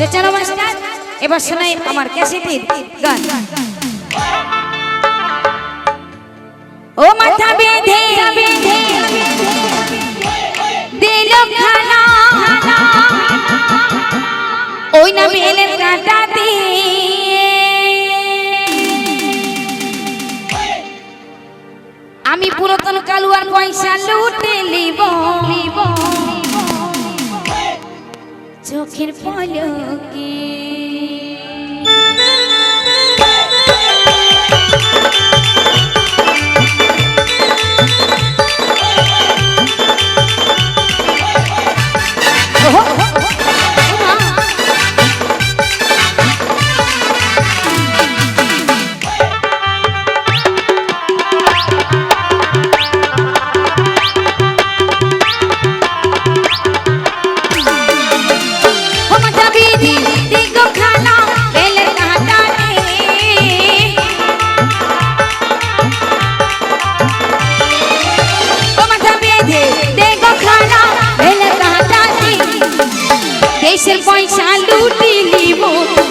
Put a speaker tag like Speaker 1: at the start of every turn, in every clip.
Speaker 1: তো চলো মাস্টার এবার শোনাই আমার ক্যাসেটের গান। ও মাথা বেঁধে দিল খানা ওই না বেলের কাঁটা দিয়ে আমি পুরাতন কালুয়ার পয়সা লুটে নিব চোখের পলকে। দেশের পয়সা লুটে নিব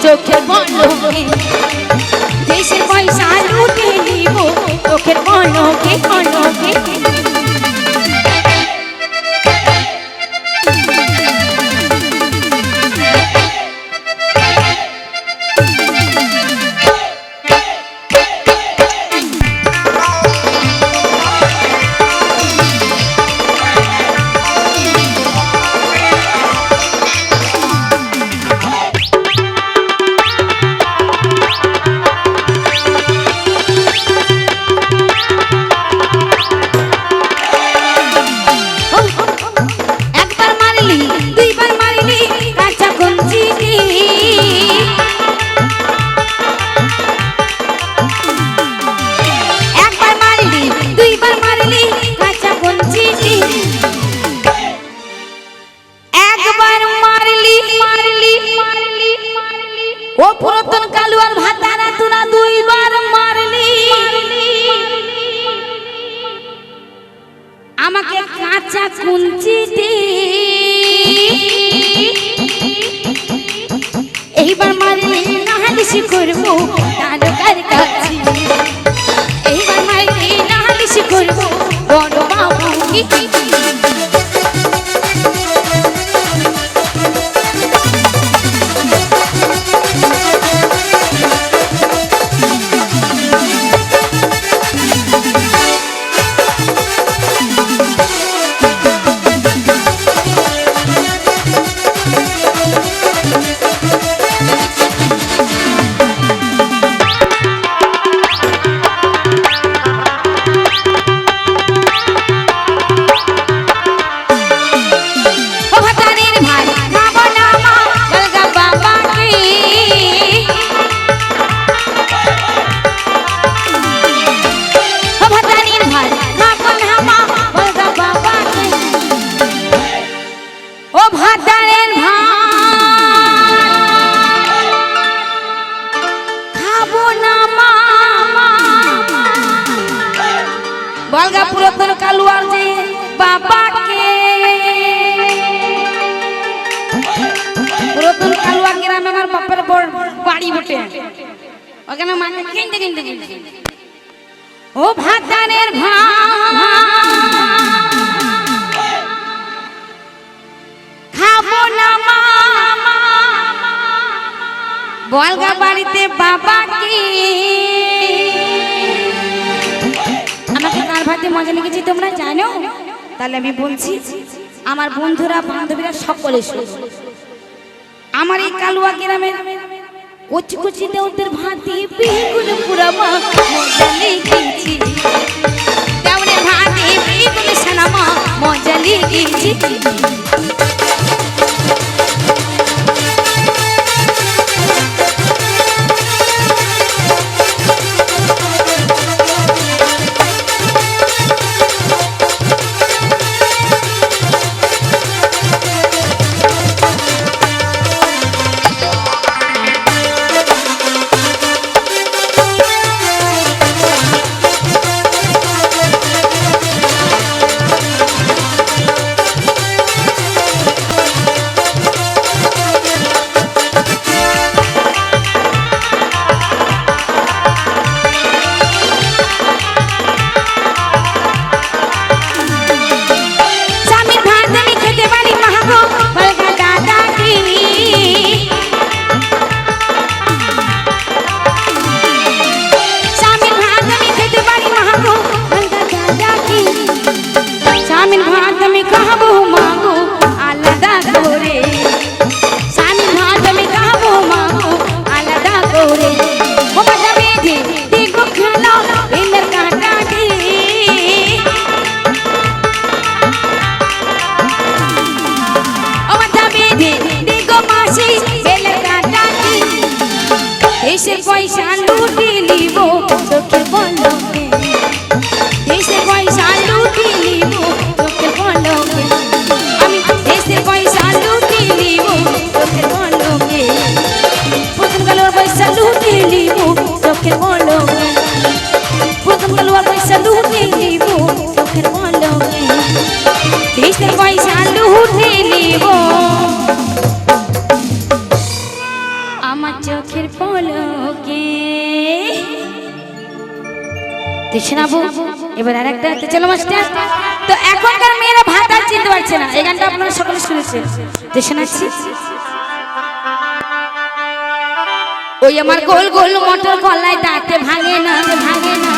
Speaker 1: চোখের পলকে, দেশের পয়সা লুটে নিব চোখের পলকে পলকে। ও পুরাতন কালুয়ার ভাতারা তোরা দুইবার মারলি আমাকে কাঁচা কুঞ্চি দে, এইবার মারলি নাহালিশি করবো তারকার কাছে, এইবার মারলি নাহালিশি করবো বড় বাবু কি। বলগা পুরাতন কালুয়ার যে বাবাকে, পুরাতন কালুয়া গ্রামে আমার বাপের বাড়ি বটে, ওখানে মানে কিনতে কিনতে কিনতে ও ভাতানের খাবো না মামা, বলগা বাড়িতে বাবাকে। আমাকে কার ভাতে মজা লেগেছে তোমরা জানো? তাহলে আমি বলছি, আমার বন্ধুরা বান্ধবীরা সকলে আমার এই কালুয়া গ্রামের কচি কচি দেওদের ভাতে বেগুন পুরামা মজা লেগেছে, দেওরে ভাতে বেগুন সানামা মজা লেগেছে। পয়সা লুটি নিব চোখের পলকে, দেশের পয়সা লুটি নিব চোখের পলকে, আমি দেশের পয়সা লুটি নিব চোখের পলকে, প্রথম কালোর পয়সা লুটি নিব চোখের পলকে, প্রথম কালোর পয়সা লুটি নিব চোখের পলকে, দেশের পয়সা লুটি নিব আমার চোখের পলকে। তো শোনাবো এবার আরেকটা, তো চলো মাস্টার। তো এখনকার মেয়েরা ভাত আর চিনতে পারছে না, এই গানটা আপনারা সকলে শুনেছেন, তো শোনাচ্ছি। ওই আমার গোল গোল মটর কলাই দাঁতে ভাঙে না, ভাঙে না,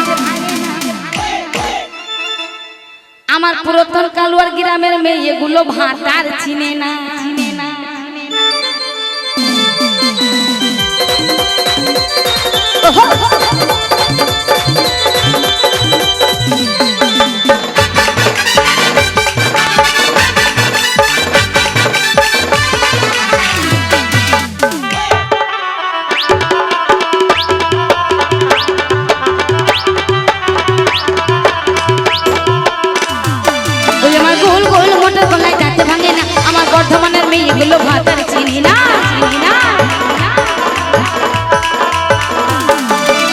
Speaker 1: আমার পুরাতন কালুয়ার গ্রামের মেয়েগুলো ভাত আর চিনে না, চিনে না। বর্ধমানের মেয়েগুলো ভাত আর চিনি না, চিনি না,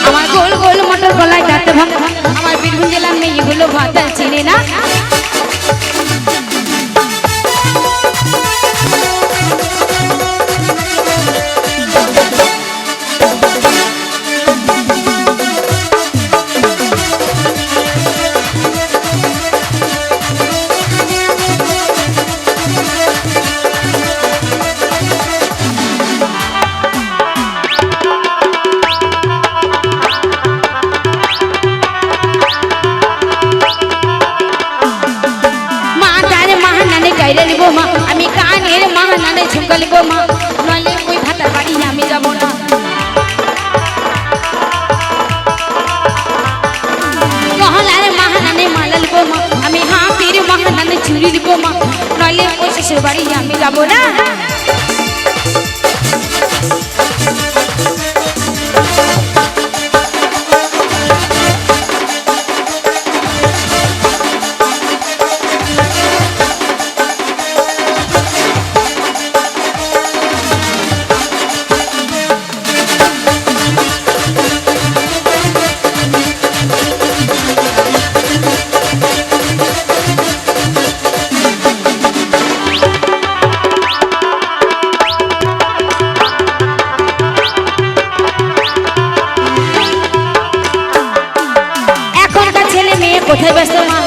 Speaker 1: আমার গোল গোল মটর গলায় দাঁতে ভাঙে, আমার বীরভূম জেলার মেয়েগুলো ভাত আর চিনি না। আমি কানের মাহানানে ঝুঁকালিব মা, নইলে ওই ভাতার বাড়ি আমি যাব না। মহলার মাহানানে মালালব মা, আমি হাতির মাহানানে চুরি দিব মা, নইলে ওই শ্বশুর বাড়ি আমি যাব না। কোথায় ব্যস্ত মা,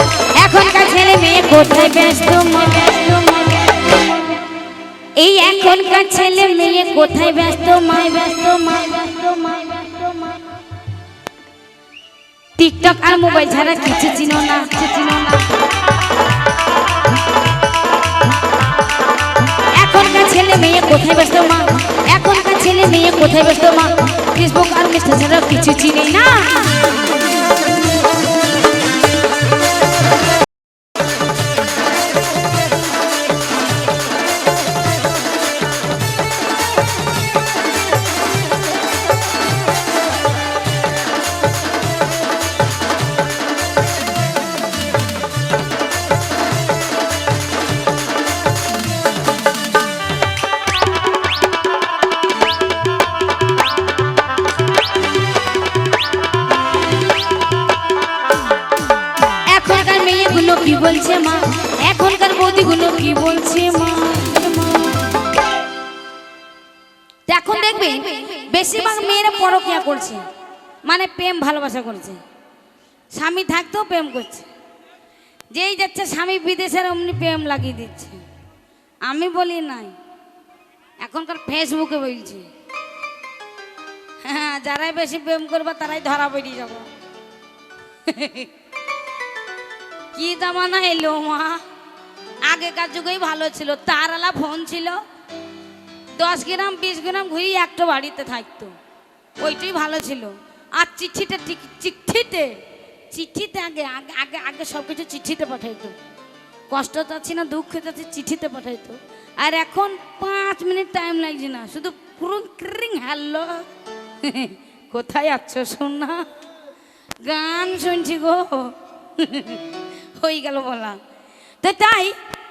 Speaker 1: এখনকার ছেলে মেয়ে কোথায় ব্যস্ত মা, এই এখনকার ছেলে মেয়ে কোথায় ব্যস্ত মা, ব্যস্ত মা, ব্যস্ত মা, ব্যস্ত মা। টিকটক আর মোবাইল ছাড়া কিছু চিনো না, কিছু চিনো না। এখনকার ছেলে মেয়ে কোথায় ব্যস্ত মা, এখনকার ছেলে মেয়ে কোথায় ব্যস্ত মা, ফেসবুক আর ইনস্টা ছাড়া কিছু চিনি না। কি বলছে মা, এখনকার বৌদিগুলো কি বলছে মা। এখন দেখবে বেশিরভাগ মেয়েরা পরকিয়া করছে, মানে প্রেম ভালোবাসা করছে, স্বামী থাকতেও প্রেম করছে, যেই যাচ্ছে স্বামী বিদেশের অমনি প্রেম লাগিয়ে দিচ্ছে। আমি বলি নাই, এখনকার ফেসবুকে বলছি, হ্যাঁ যারাই বেশি প্রেম করবে তারাই ধরা বেরিয়ে যাবো। কি জামানা এলো মা, আগেকার যুগেই ভালো ছিল, তারালা ফোন ছিল, 10 গ্রাম 20 গ্রাম ঘুরি একটা বাড়িতে থাকতো, ওইটাই ভালো ছিল। আর চিঠিতে চিঠিতে চিঠিতে আগে আগে আগে আগে সব কিছু চিঠিতে পাঠাইতো, কষ্ট যাচ্ছি না দুঃখ যাচ্ছে চিঠিতে পাঠাইতো। আর এখন 5 মিনিট টাইম লাগছে না, শুধু পুরো ক্রিং হ্যালো কোথায় আছো সোনা? গান শুনছি গো। হয়ে গেল বলা। তো তাই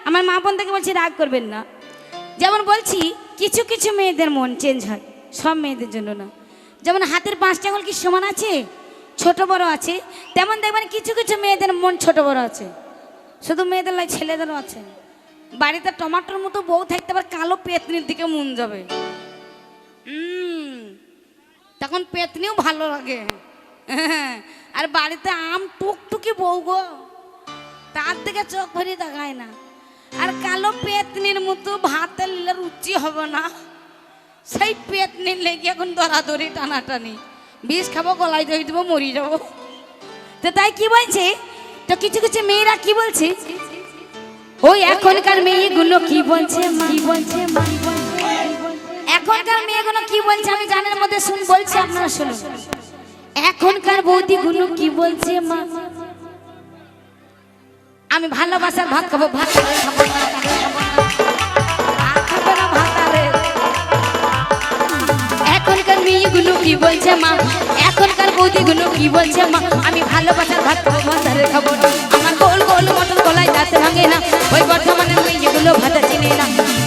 Speaker 1: আমার মা বোন থেকে বলছি রাগ করবেন না। যেমন বলছি কিছু কিছু মেয়েদের মন চেঞ্জ হয়, সব মেয়েদের জন্য না। যেমন হাতের 5টা আঙুল কি সমান আছে? ছোট বড় আছে। তেমন দেখবেন কিছু কিছু মেয়েদের মন ছোট বড় আছে। শুধু মেয়েদের নয়, ছেলেদেরও আছে। বাড়িতে টমাটোর মতো বউ থাকতে আবার কালো পেতনির দিকে মন যাবে। তখন পেতনিও ভালো লাগে। আর বাড়িতে আম টুকটুকি বউ গো, তার দিকে চোখ ভরিয়ে তাকায় না। আর কালো পেতনির মতো ভাতে নিলে রুচি হবে না। সেই পেতনির লেগে এখন দরাদরি টানাটানি, বিষ খাবো, গলায় দই দেবো, মরি যাবো। তো তাই কি বলছে, তো কিছু কিছু মেয়েরা কি বলছে, ওই এখনকার মেয়েগুলো কি বলছে, কি বলছে, এখনকার মেয়েগুলো কি বলছে আমি জানার মধ্যে শুন বলছি, আপনারা শুনুন। এখনকার বৌদিগুলো কি বলছে, মা আমি ভালোবাসার ভাত খাবো, ভাত খাবো না, এখনকার মেয়েগুলো কি বলছে মা, এখনকার বৌদিগুলো কি বলছে মা, আমি ভালোবাসার ভাত খাবো, ভাত খাবো না। আমার গোল গোল মটন গলায় দাঁত ভাঙে না। ওই বর্ধমানের মেয়েগুলো ভাতা চিনে না,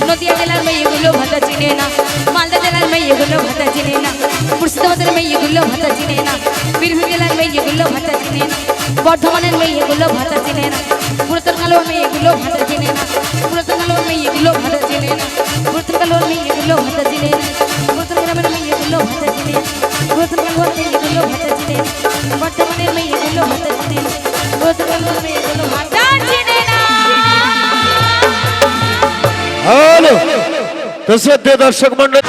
Speaker 1: নদিয়া জেলার মেয়েগুলো ভাতা চিনে না, মালদা জেলার মেয়েগুলো ভাতা চিনে না, মুর্শিদাবাদের মেয়েগুলো ভাতা চিনে না, বীরভূম জেলার মেয়েগুলো ভাতা চিনে না, বর্ধমানের মেয়েগুলো ভাতা চিনে না, পুরাতন কালোর মেয়েগুলো ভাতা চিনে না, পুরাতন কালোর মেয়েগুলো ভাতা চিনে না, পুরাতন কালোর মেয়েগুলো ভাতা চিনে না, পুরাতন গ্রামের মেয়েগুলো ভাতা চিনে না, পুরাতন কালোর মেয়েগুলো ভাতা চিনে না, বর্ধমানের মেয়েগুলো ভাতা চিনে না, পুরাতন কালোর মেয়েগুলো ভাতা চিনে না।
Speaker 2: হ্যালো, তো শ্রদ্ধেয় দর্শক মন্ডলী,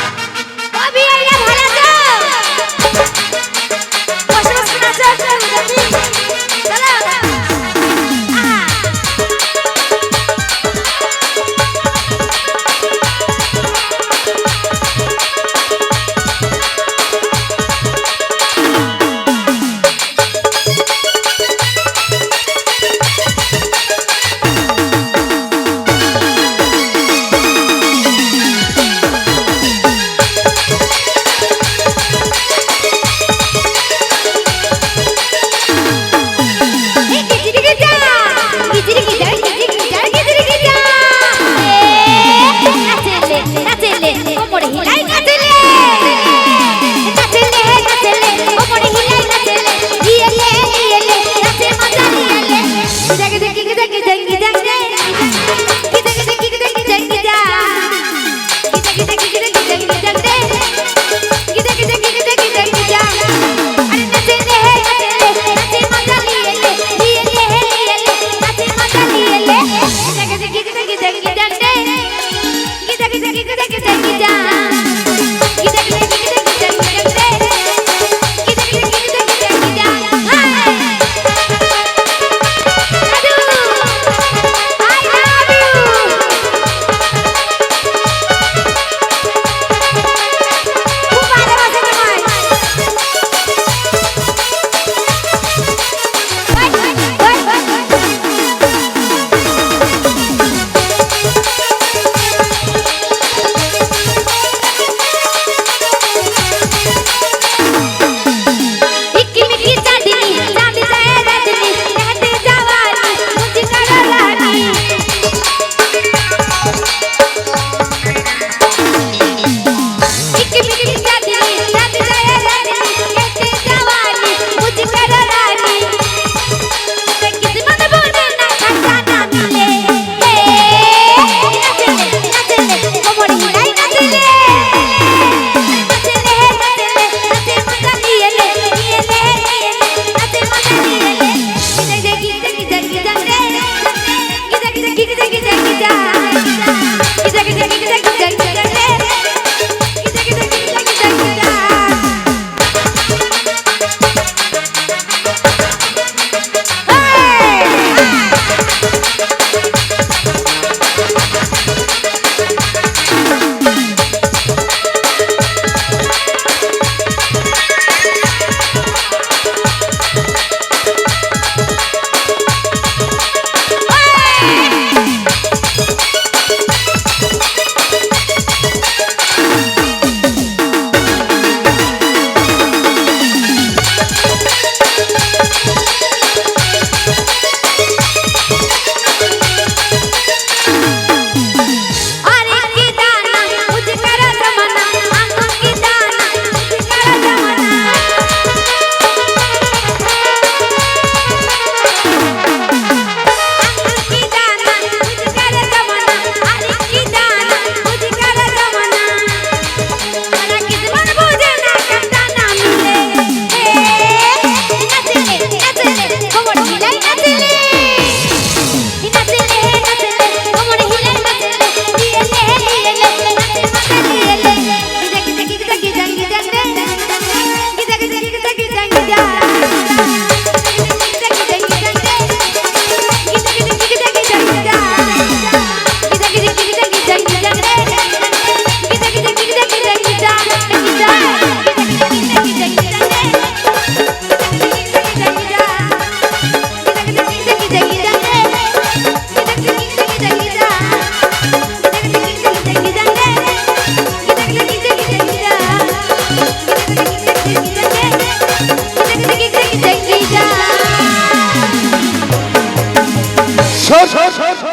Speaker 2: শোন